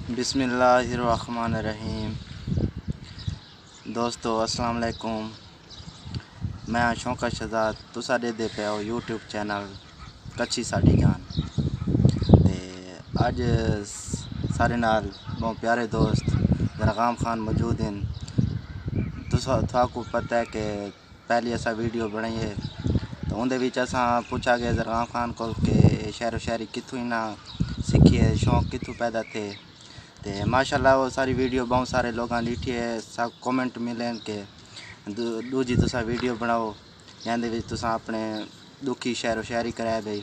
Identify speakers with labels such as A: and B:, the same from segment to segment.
A: बिस्मिल्लाहिर्रहमानिर्रहीम। दोस्तों अस्सलाम वालेकुम। मैं शौकत शहजाद तुसा दे पे हो यूट्यूब चैनल कच्ची साड़ी जान ते अज सारे नाल बहुत प्यारे दोस्त जरगाम खान मौजूद हैं। तुसाको पता है कि पहली असा वीडियो बनाई है तो उनके विच असा पूछा गया जरगाम खान को कि शहर शायरी कितों इना सीखी है, शौक कितों पैदा थे। तो माशाल्लाह वो सारी वीडियो बहुत सारे लोगों लिखी है, सब कमेंट मिले कि दूजी तुसा वीडियो बनाओ जैसे तुसा अपने दुखी शेर शायरी कराए भाई।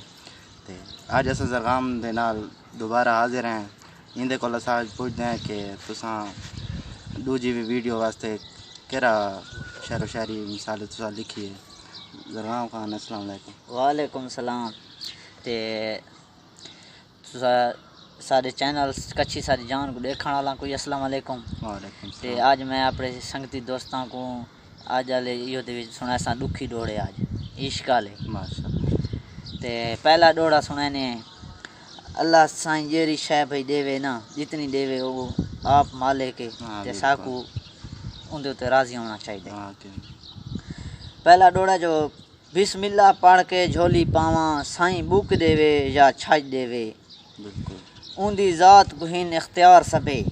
A: तो अज अस जरगाम दे नाल दोबारा हाजिर हैं। इंदे को पूछते हैं कि तुसा दूजी वीडियो वास्ते केरा शेर शायरी मिसाल तुसा लिखी है। जरगाम खान अस्सलाम वालेकुम।
B: वालेकुम सलाम। ते सारे चैनल कच्ची सारी जान को देखने वाला कोई अस्सलाम वालेकुम।
A: वालेकुम
B: ते आज मैं अपने संगती दोस्तों को आज वाले यो दे विच सुना सा दुखी डोड़े आज इश्क वाले
A: माशाल्लाह।
B: ते पहला डोड़ा सुनाने अल्लाह साईं जेरी शय भाई देवे ना जितनी देवे वो आप मालिक के ते साकू उनके उत्ते राजी होना चाहिए। पहला डोड़ा जो बिस्मिल्लाह पढ़ के झोली पावा साईं बुक देवे या छज देवे उनकी ज़ात गुहीन इख्तियार सबे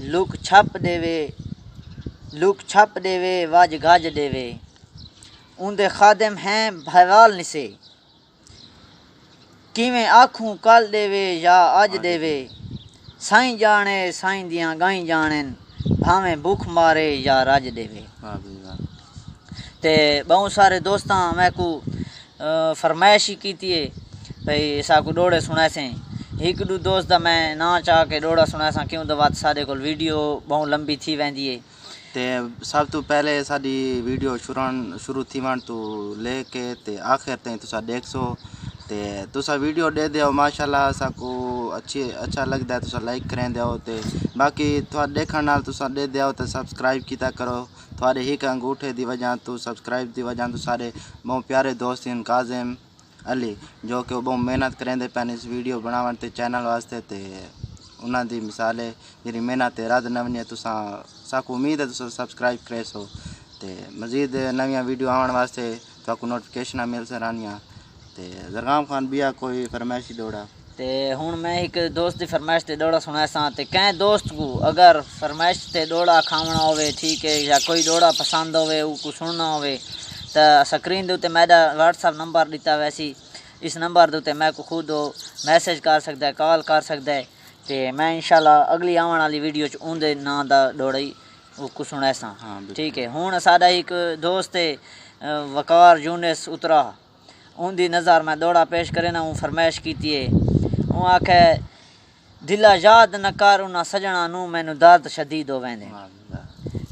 B: लुक छप देवे वाज गाज देवे उनके खादिम हैं भवाल निसे किवें आखूं कल देवे या अज देवे साईं जाने साईं दियां गाई जानन भावें भूख मारे या राज देवे। ते बहुत सारे दोस्तां मैं को फरमाइश की है भाई साकू डोड़े सुना से एक दो दोस्त दा मैं ना चाह के डोड़ा सुना सा क्यों तो बात सारे को वीडियो बहुत लंबी थी वेंदी है।
A: ते सब तो पहले साडी वीडियो शुरू थी वन तो लेके ते आखिर तक तुसा देख सो ते तुसा वीडियो दे दो माशाल्लाह साकू अच्छा लगता है तुसा लाइक करें दो ते बाकी थोड़ा देखने नाल तुसा दे दो तो सब्सक्राइब किया करो। थोड़े एक अंगूठे की वजह तो सब्सक्राइब की वजह तो सारे बहुत प्यारे दोस्त हैं काजिम अली जो कि बहुत मेहनत करेंदे पैन इस वीडियो बनावन ते चैनल वास्ते ते उन्हां दी मिसाल है जी मेहनत रद्द न वने तुसा साकू उम्मीद है तुसा सब्सक्राइब करे सो ते मजीद नवी वीडियो आने वास्ते तुहाकू नोटिफिकेशन मिल सरानियाँ। ते जरगाम खान बिया कोई फरमाइशी दौड़ा
B: ते हुण मैं एक दोस्त की फरमाइश ते दौड़ा सुना सा ते कै दोस्त को अगर फरमाइश ते दौड़ा खावना होवे ठीक है या कोई दौड़ा पसंद होवे उसको सुनना होवे तो स्क्रीन दे उत्ते मेरा व्हाट्सएप नंबर दिता वैसी इस नंबर दे उत्ते मैं को खुद मैसेज कर सकता है कॉल कर सकता है ते मैं इंशाल्लाह अगली आने वाली वीडियो च उनके नां दा दौड़ा ही उसको सुना सा। ठीक है हुण साडा एक दोस्त है वकार यूनिस उतरा उनकी नज़र मैं दौड़ा पेश करे ना फरमाइश की है वो आखे दिला याद न कर उन्हां सजना नू मैनू दर्द शदीद हो वेंदे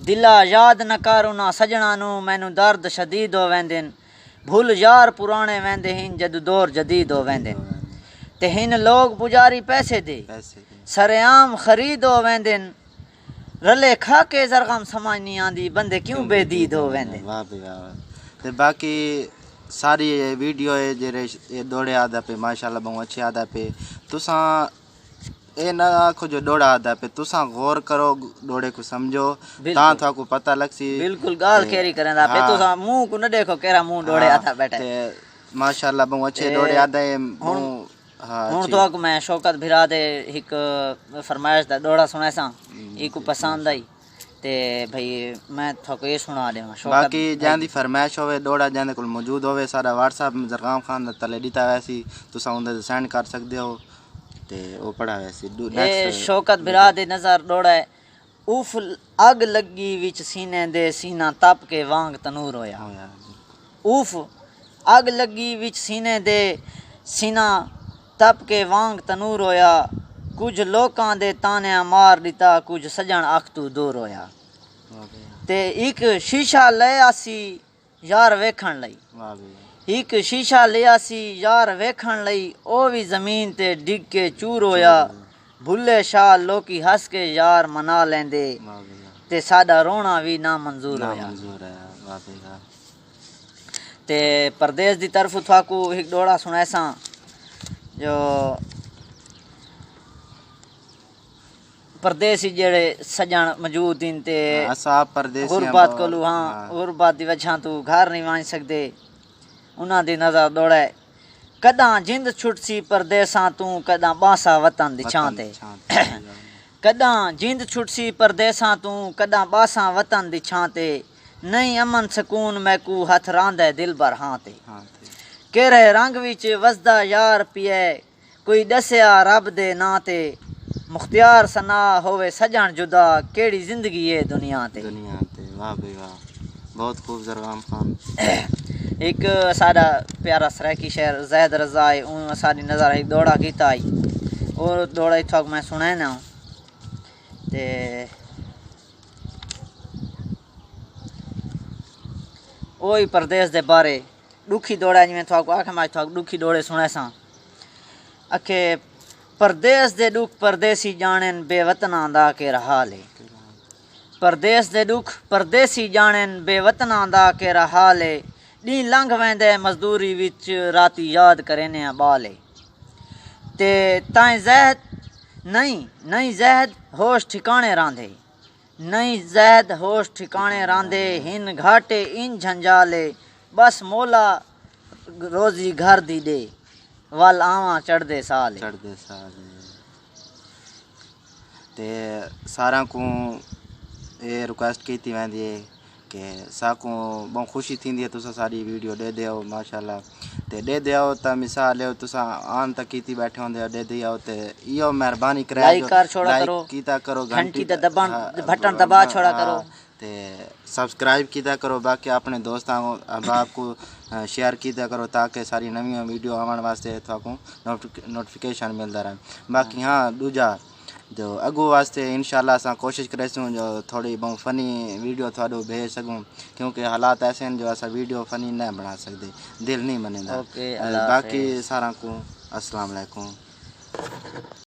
B: दिला याद न कर उन्हां सजना नू मैनू दर्द शदीद हो वेंदे भूल यार पुराने वेंदे हिन जद दौर जदीद हो वेंदे ते हिन लोग पुजारी पैसे दे सरेआम खरीद हो वेंदे रले खा के जरगम समझ नहीं आंदी बंदे क्यों बेदीद हो वेंदे।
A: ते बाकी सारी वीडियो है जेरे दौड़े आदा पे माशाल्लाह बहुत अच्छे आदा पे तुसा ए ना आखो जो दौड़ा आदा पे तुसा गौर करो दौड़े को समझो ता थाको पता लगसी
B: बिल्कुल गाल केरी करेंदा पे तुसा मुंह को न देखो केरा मुंह दौड़े आता बैठा
A: ते माशाल्लाह बहुत अच्छे दौड़े आदा है।
B: हुण तो मैं शौकत भिरा दे एक फरमाइश दा दौड़ा सुना सा एक पसंद आई ते भाई मैं थको ये सुना देवा।
A: बाकी जैंदी फरमाइश होवे दौड़ा जैंदे कोल मौजूद होवे सारा व्हाट्सएप जरगाम खान दा तले दिता वैसी तुसा उनदे सेंड कर सकदे हो ते ओ पढ़ा वैसी
B: ए शौकत भिरा दे नजर दौड़ा है उफ अग लगी विच सीने दे सीना तप के वांग तनूर होया उफ अग लगी विच सीने दे सीना तप के वांग तनूर होया कुछ लोकां दे ताने मार दिता कुछ सजन अख तू दूर होया ते एक शीशा ले आसी यार वेखण लई एक शीशा ले आसी यार वेखण लई ओ भी जमीन ते डिग के चूर होया भुले शाह लोकी हंस के यार मना लेंदे ते साडा रोना भी ना मंजूर होया। ते परदेस दी तरफ थाकू एक डोड़ा सुनाए सा जो परदेसी जेड़े सजन मौजूद इन ते
A: असा परदेसी
B: गुरबत कोलू हाँ गुरबत दी वजह तू घर नहीं वंज सकदे उन्हां दी नजर दौड़े कदां जिंद छुटसी परदेसां तू कदां बासा वतन दी छां ते कदां जिंद छुटसी परदेसां तू कदां बासा वतन दी छां ते नहीं अमन सकून मैकू हथ रांदे दिल भर हां ते केरे रंग विच वसदा यार पिए कोई दसिया रब दे नां ते मुख्तियार सना होवे सजन जुदा केड़ी जिंदगी है दुनिया ते
A: वाह भाई वाह बहुत खूब जरगाम खान
B: एक साडा प्यारा सराकी शेर जैद रजा है उन साडी नजर एक दौड़ा कीता आई और दौड़ा इथों मैं सुनाए ना ते ओही परदेस दे बारे दुखी दौड़ा जिवें थोक आखे मैं थोक दुखी दौड़े सुने सा अखे परदेस दे दुख परदेसी जानेन बेवतना दा के रहा ले परदेस दे दुख परदेसी जानेन बेवतना दा के रहा ले डी लंघ वेंदे मजदूरी विच राती याद करेने बाले ते ताए जहद नहीं जहद होश ठिकाने रांधे नहीं जहद होश ठिकाने रांधे हिन घाटे इन झंझाले बस मौला रोजी घर दी दे वल आवा चढ़दे साल
A: ते सारा को ये रिक्वेस्ट की वेंदी है कि साकू बहुत खुशी थी है तुसा सारी वीडियो दे दियो माशाल्लाह ते दे दियो त मिसाल है तुसा आन तक कीती बैठे होंदे दे दियो ते इयो मेहरबानी करे
B: लाइक कर छोड़ा करो
A: कीता करो
B: घंटी ते बटन दबा छोड़ा करो
A: ते सब्सक्राइब कीता करो बाकी अपने दोस्तों अहबाब को शेयर कीता करो ताकि सारी नवी वीडियो आवन वास्ते थाको नोटिफिकेशन मिलता रहे बाकी हाँ दूजा जो अगू वास्ते इंशाल्लाह अस कोशिश करेसूँ जो थोड़ी बहुत फ़नी वीडियो थोड़ो भेज सकूँ क्योंकि हालात ऐसे हैं जो अस वीडियो फ़नी नहीं बना सकते दिल नहीं मनेंदा बाकी सारा को अस्सलाम वालेकुम।